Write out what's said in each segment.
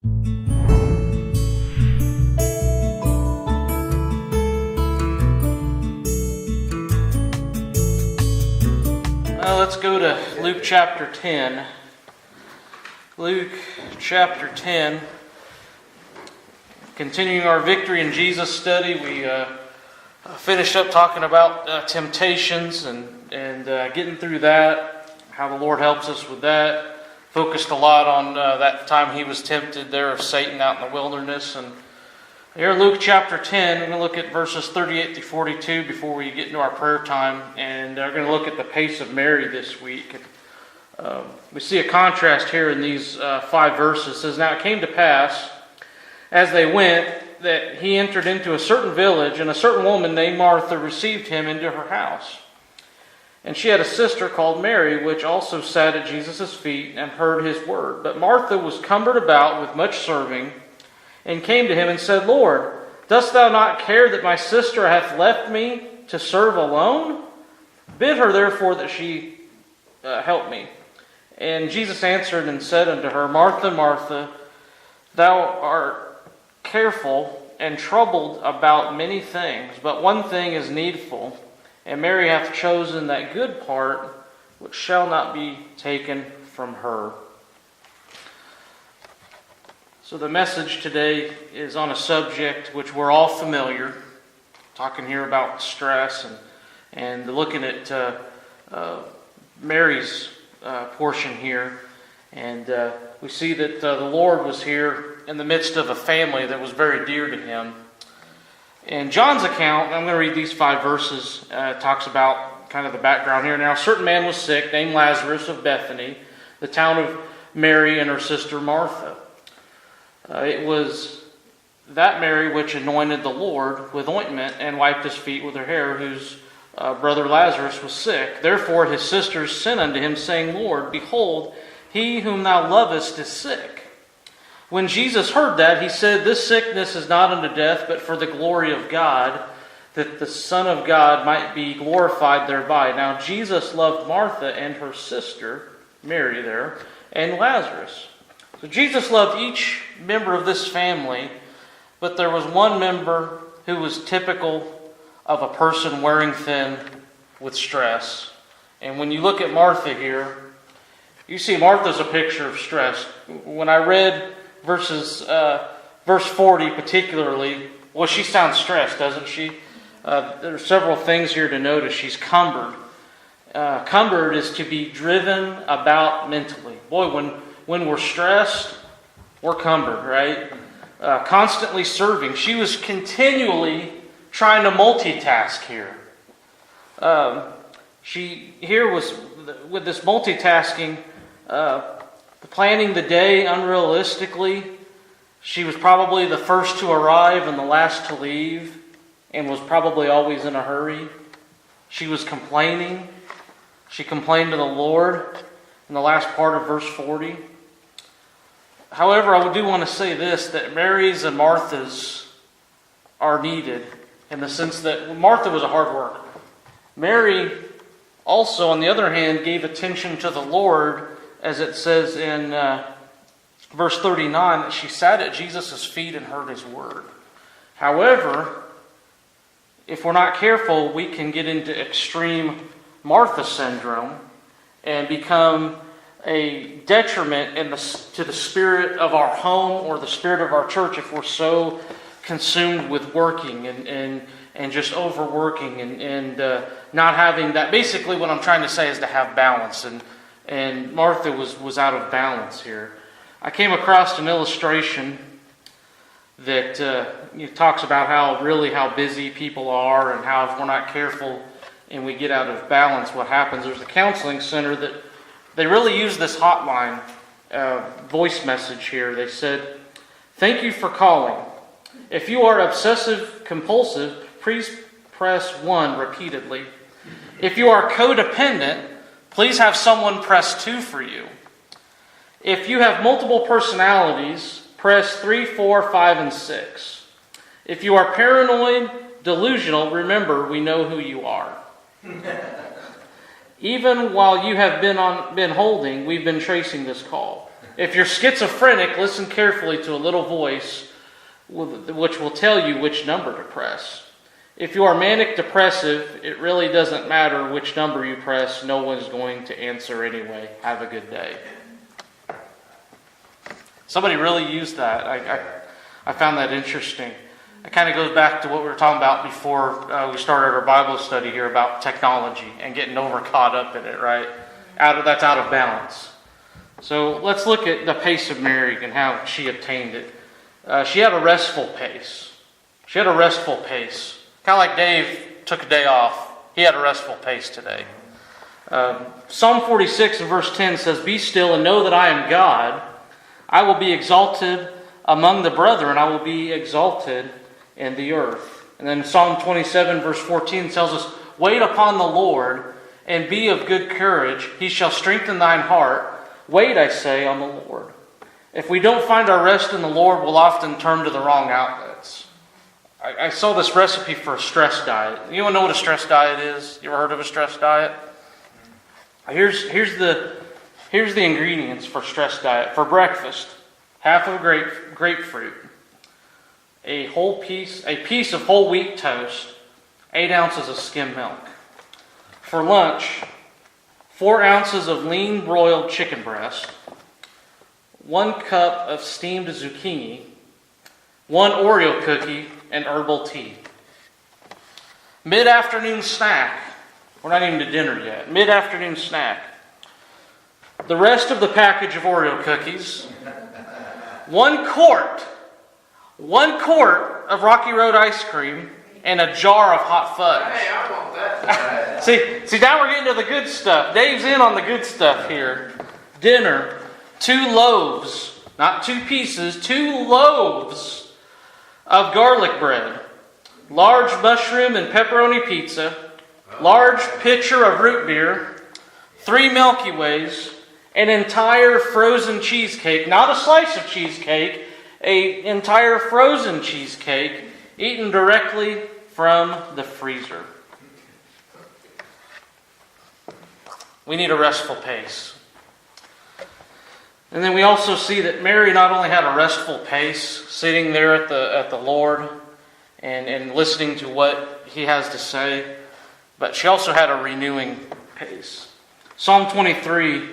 Let's go to Luke chapter 10. Luke chapter 10. Continuing our Victory in Jesus study, we finished up talking about temptations and getting through that, how the Lord helps us with that. Focused a lot on that time he was tempted there of Satan out in the wilderness. And here in Luke chapter 10, we're going to look at verses 38 to 42 before we get into our prayer time. And we're going to look at the pace of Mary this week. We see a contrast here in these 5 verses. It says, "Now it came to pass, as they went, that he entered into a certain village, and a certain woman named Martha received him into her house. And she had a sister called Mary, which also sat at Jesus' feet and heard his word. But Martha was cumbered about with much serving, and came to him and said, Lord, dost thou not care that my sister hath left me to serve alone? Bid her therefore that she help me. And Jesus answered and said unto her, Martha, Martha, thou art careful and troubled about many things, but one thing is needful, and Mary hath chosen that good part, which shall not be taken from her." So the message today is on a subject which we're all familiar, talking here about stress and looking at Mary's portion here. And we see that the Lord was here in the midst of a family that was very dear to him. In John's account, I'm going to read these 5 verses, talks about kind of the background here. Now, a certain man was sick, named Lazarus of Bethany, the town of Mary and her sister Martha. It was that Mary which anointed the Lord with ointment and wiped his feet with her hair, whose brother Lazarus was sick. Therefore his sisters sent unto him, saying, Lord, behold, he whom thou lovest is sick. When Jesus heard that, he said, This sickness is not unto death, but for the glory of God, that the Son of God might be glorified thereby. Now Jesus loved Martha and her sister, Mary there, and Lazarus. So Jesus loved each member of this family, but there was one member who was typical of a person wearing thin with stress. And when you look at Martha here, you see Martha's a picture of stress. When I read verse 40 particularly, well, she sounds stressed, doesn't she? There are several things here to notice. She's cumbered. Cumbered is to be driven about mentally. Boy, when we're stressed, we're cumbered, right? Constantly serving. She was continually trying to multitask here. She here was with this multitasking, planning the day unrealistically. She was probably the first to arrive and the last to leave, and was probably always in a hurry. She was complaining. She complained to the Lord in the last part of verse 40. However, I do want to say this, that Mary's and Martha's are needed in the sense that Martha was a hard worker. Mary also, on the other hand, gave attention to the Lord, as it says in verse 39, that she sat at Jesus' feet and heard his word. However, if we're not careful, we can get into extreme Martha syndrome and become a detriment to the spirit of our home or the spirit of our church if we're so consumed with working and just overworking and not having that. Basically what I'm trying to say is to have balance, and Martha was out of balance here. I came across an illustration that talks about how busy people are, and how if we're not careful and we get out of balance, what happens. There's a counseling center that they really use this hotline voice message here. They said, "Thank you for calling. If you are obsessive compulsive, please press 1 repeatedly. If you are codependent, please have someone press 2 for you. If you have multiple personalities, press 3, 4, 5, and 6. If you are paranoid, delusional, remember, we know who you are. Even while you have been holding, we've been tracing this call. If you're schizophrenic, listen carefully to a little voice which will tell you which number to press. If you are manic depressive, it really doesn't matter which number you press. No one's going to answer anyway. Have a good day. Somebody really used that. I found that interesting. It kind of goes back to what we were talking about before we started our Bible study here about technology and getting over caught up in it, right? That's out of balance. So let's look at the pace of Mary and how she obtained it. She had a restful pace. She had a restful pace. Kind of like Dave took a day off. He had a restful pace today. Psalm 46 and verse 10 says, "Be still and know that I am God. I will be exalted among the brethren. I will be exalted in the earth." And then Psalm 27 verse 14 tells us, "Wait upon the Lord and be of good courage. He shall strengthen thine heart. Wait, I say, on the Lord." If we don't find our rest in the Lord, we'll often turn to the wrong outlets. I saw this recipe for a stress diet. Anyone know what a stress diet is? You ever heard of a stress diet? Here's the ingredients for stress diet. For breakfast, half of a grapefruit, a piece of whole wheat toast, 8 ounces of skim milk. For lunch, 4 ounces of lean broiled chicken breast, 1 cup of steamed zucchini, 1 Oreo cookie, and herbal tea. Mid-afternoon snack. We're not even to dinner yet. Mid-afternoon snack. The rest of the package of Oreo cookies. 1 quart of Rocky Road ice cream, and a jar of hot fudge. Hey, I want that. See, now we're getting to the good stuff. Dave's in on the good stuff here. Dinner. 2 loaves, not 2 pieces, 2 loaves of garlic bread, large mushroom and pepperoni pizza, large pitcher of root beer, 3 Milky Ways, an entire frozen cheesecake, not a slice of cheesecake, an entire frozen cheesecake, eaten directly from the freezer. We need a restful pace. And then we also see that Mary not only had a restful pace, sitting there at the Lord and listening to what He has to say, but she also had a renewing pace. Psalm 23,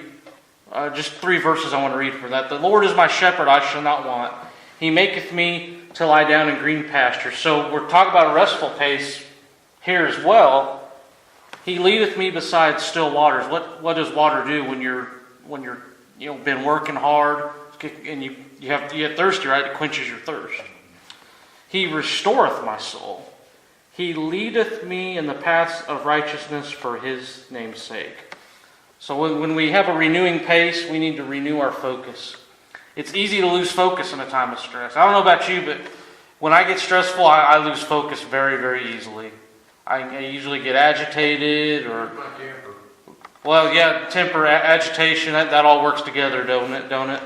just 3 verses I want to read from that. "The Lord is my shepherd, I shall not want. He maketh me to lie down in green pastures." So we're talking about a restful pace here as well. "He leadeth me beside still waters." What does water do when you're been working hard and you get thirsty, right? It quenches your thirst. "He restoreth my soul. He leadeth me in the paths of righteousness for His name's sake." So when we have a renewing pace, we need to renew our focus. It's easy to lose focus in a time of stress. I don't know about you, but when I get stressful, I lose focus very, very easily. I usually get agitated or... Well, yeah, temper, agitation, that all works together, don't it?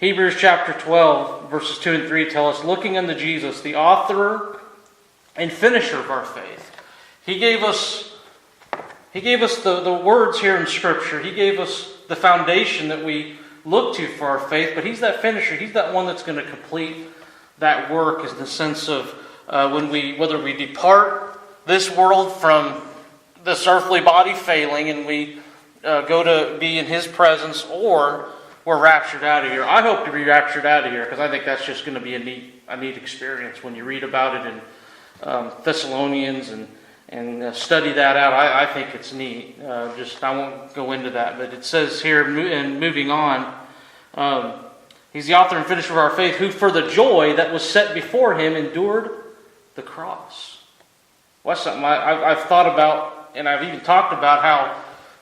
Hebrews chapter 12, verses 2 and 3 tell us, "Looking unto Jesus, the author and finisher of our faith." He gave us the words here in Scripture. He gave us the foundation that we look to for our faith, but He's that finisher. He's that one that's going to complete that work, in the sense of whether we depart this world from this earthly body failing and we go to be in His presence, or we're raptured out of here. I hope to be raptured out of here, because I think that's just going to be a neat experience when you read about it in Thessalonians and study that out. I think it's neat. I won't go into that, but it says here, and moving on, He's the author and finisher of our faith, who for the joy that was set before Him endured the cross. Well, that's something I've thought about. And I've even talked about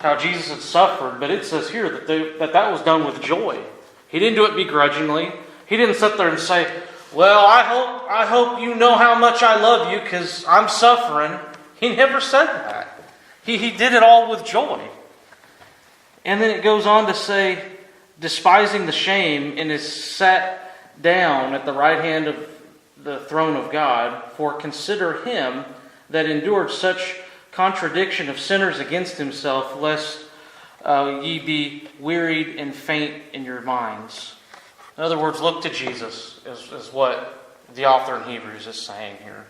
how Jesus had suffered, but it says here that was done with joy. He didn't do it begrudgingly. He didn't sit there and say, "Well, I hope you know how much I love you because I'm suffering." He never said that. He did it all with joy. And then it goes on to say, "Despising the shame, and is sat down at the right hand of the throne of God. For consider Him that endured such contradiction of sinners against Himself, lest ye be wearied and faint in your minds. In other words, look to Jesus, is what the author in Hebrews is saying here.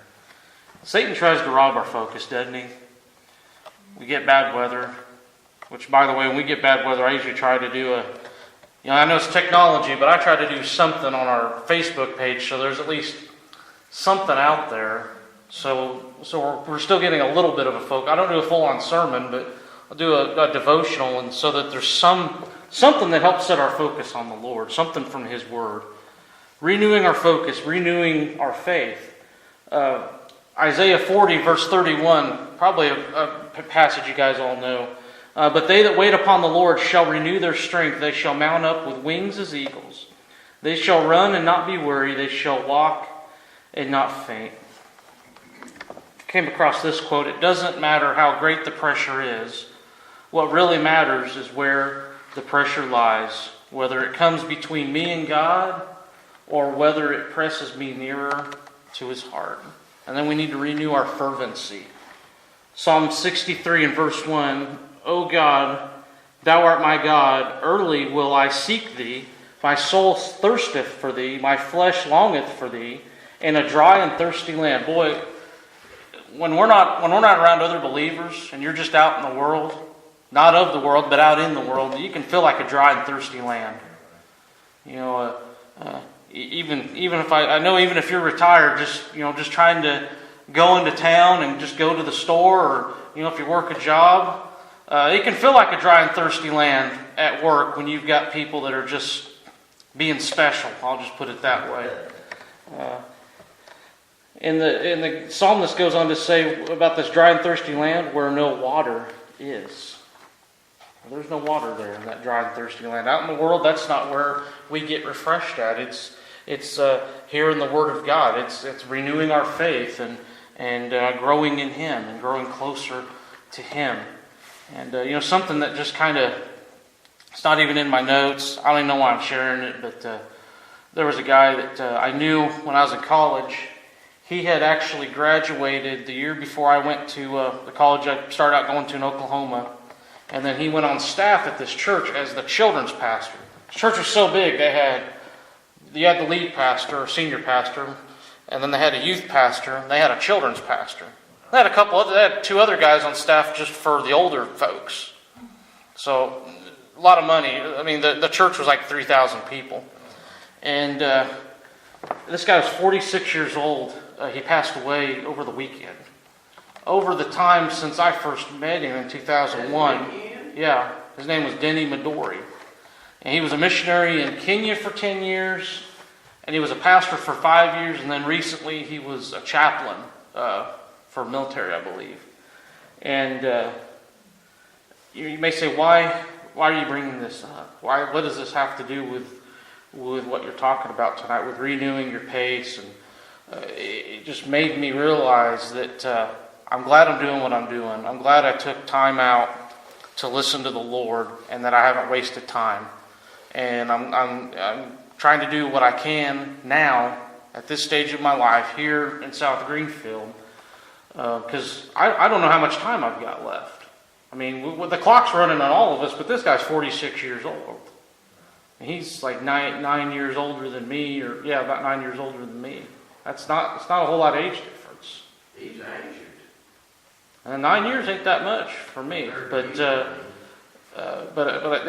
Satan tries to rob our focus, doesn't he? We get bad weather, which, by the way, when we get bad weather, I usually try to do I know it's technology, but I try to do something on our Facebook page so there's at least something out there. So we're still getting a little bit of a focus. I don't do a full-on sermon, but I'll do a devotional, and so that there's something that helps set our focus on the Lord, something from His Word. Renewing our focus, renewing our faith. Isaiah 40, verse 31, probably a passage you guys all know. But they that wait upon the Lord shall renew their strength. They shall mount up with wings as eagles. They shall run and not be weary. They shall walk and not faint. Came across this quote: it doesn't matter how great the pressure is. What really matters is where the pressure lies. Whether it comes between me and God or whether it presses me nearer to His heart. And then we need to renew our fervency. Psalm 63 and verse 1, O God, Thou art my God, early will I seek Thee. My soul thirsteth for Thee, my flesh longeth for Thee, in a dry and thirsty land. Boy, when we're not around other believers and you're just out in the world, not of the world, but out in the world, you can feel like a dry and thirsty land. Even if I know, even if you're retired, just trying to go into town and just go to the store, or if you work a job, it can feel like a dry and thirsty land at work when you've got people that are just being special. I'll just put it that way. And the psalmist goes on to say about this dry and thirsty land where no water is. There's no water there in that dry and thirsty land. Out in the world, that's not where we get refreshed at. It's here in the Word of God. It's renewing our faith and growing in Him and growing closer to Him. And something that just kind of, it's not even in my notes. I don't even know why I'm sharing it, but there was a guy that I knew when I was in college. He had actually graduated the year before I went to the college I started out going to in Oklahoma. And then he went on staff at this church as the children's pastor. The church was so big, you had the lead pastor or senior pastor, and then they had a youth pastor, and they had a children's pastor. They had two other guys on staff just for the older folks. So a lot of money. I mean, the church was like 3,000 people. And this guy was 46 years old. He passed away over the weekend. Over the time since I first met him in 2001. Yeah, his name was Denny Midori. And he was a missionary in Kenya for 10 years. And he was a pastor for 5 years. And then recently he was a chaplain for military, I believe. And you may say, why are you bringing this up? What does this have to do with what you're talking about tonight, with renewing your pace? And it just made me realize that I'm glad I'm doing what I'm doing. I'm glad I took time out to listen to the Lord, and that I haven't wasted time. And I'm trying to do what I can now at this stage of my life here in South Greenfield, because I don't know how much time I've got left. I mean, the clock's running on all of us, but this guy's 46 years old. He's like nine years older than me, about 9 years older than me. It's not a whole lot of age difference. He's ancient. And 9 years ain't that much for me, but it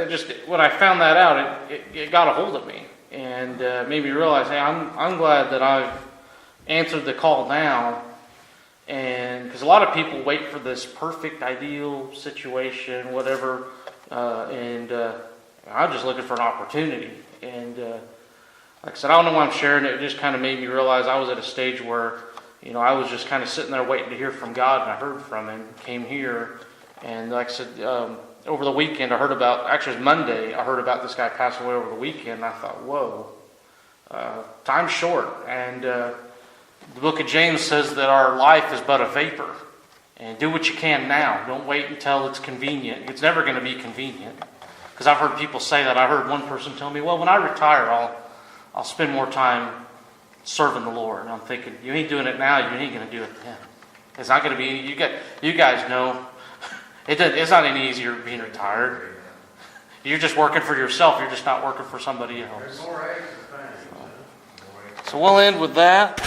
just, when I found that out, it got a hold of me and made me realize, hey, I'm glad that I've answered the call now, and because a lot of people wait for this perfect, ideal situation, whatever, and I'm just looking for an opportunity. And like I said, I don't know why I'm sharing it. It just kind of made me realize I was at a stage where, I was just kind of sitting there waiting to hear from God, and I heard from Him, came here, and like I said, over the weekend I heard about, actually it was Monday, I heard about this guy passed away over the weekend, and I thought, whoa, time's short, and the book of James says that our life is but a vapor, and do what you can now. Don't wait until it's convenient. It's never going to be convenient, because I've heard people say that. I heard one person tell me, well, when I retire, I'll spend more time serving the Lord. And I'm thinking, you ain't doing it now, you ain't going to do it then. It's not going to be, you guys know, it's not any easier being retired. You're just working for yourself, you're just not working for somebody else. There's more eggs than things, huh? More eggs. So we'll end with that.